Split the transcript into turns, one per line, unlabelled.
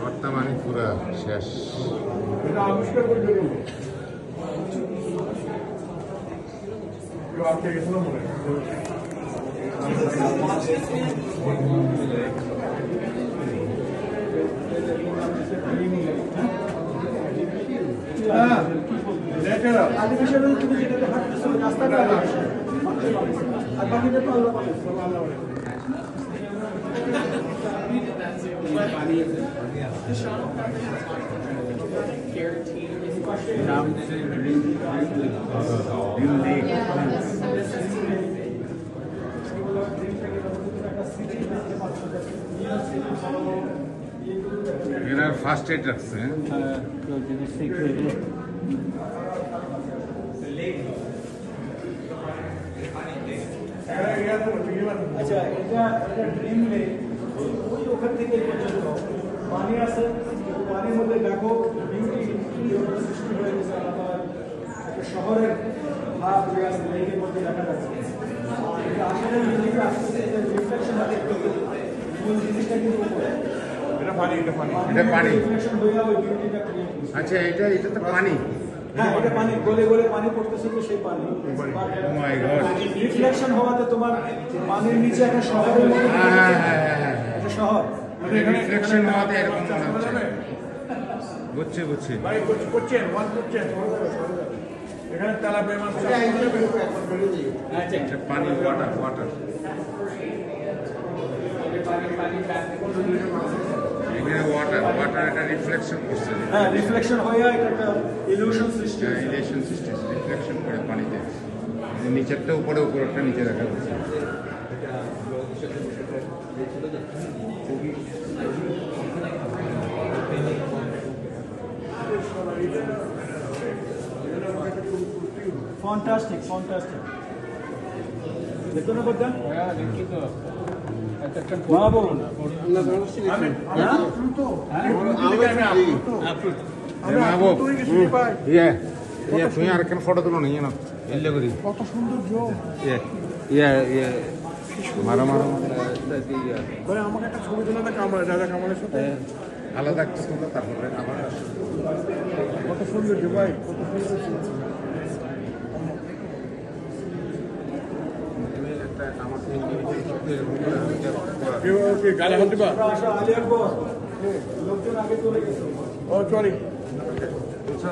ভর্তা মানে পুরা শেষ। এরা ফার্স্ট এড রাখছে।
আচ্ছা, এটা ড্রিম লেক, ওই ওখান থেকে পর্যন্ত পানি আছে, পানির মধ্যে দেখো বিউটি সৃষ্টি হয়ে গেছে। একটা শহরের ভাব লেকের মধ্যে দেখা যাচ্ছে। এটা আসলে জিনিসটা আসছে রিফ্লেকশন হাতে জিনিসটা কিন্তু
এটা পানি, এটা পানি, এটা পানি।
রিফ্লেকশন হয়ে ওই বিউটিটা ক্রিয়েট করছে।
আচ্ছা, এটা তো পানি।
হ্যাঁ, এটা পানি, গলে গলে পানি পড়তেছে, তো সেই পানি রিফ্লেকশন হওয়াতে তোমার পানির নিচে একটা শহরের মধ্যে একটা শহর
রিফ্লেকশন হওয়াতে এরকম মনে হচ্ছে। বুঝছি বুঝছি।
এখানে তেলাপিয়া মাছ,
পানি, ওয়াটার ওয়াটার। এখানে ওয়াটার ওয়াটার এটা রিফ্লেকশন করছে।
হ্যাঁ, রিফ্লেকশন হয়ে এটা একটা ইলিউশন সৃষ্টি হয়।
ইলিউশন সৃষ্টি, রিফ্লেকশন করে পানিতে। নিচেরটা উপরে, উপরেরটা নিচে দেখা যাচ্ছে।
Fantastic, fantastic. দেখো না বদ্দা?
হ্যাঁ দেখি তো।
বাবু
তুই আর কেন ফটো তুলো নিয়ে না এলে করি
কত সুন্দর জো।
মারো মারো
ভাই আমাকে একটা ছবি তোলা না, কামাল রাজা কামালের সাথে
আলাদা একটা তুলো, তারপরে আবার
কত সুন্দর জো ভাই, কত সুন্দর। গালে হাত দিবা।
আলী আকবর, লোকজন আগে চলে গেছে।
ও সরি।
বুঝছো?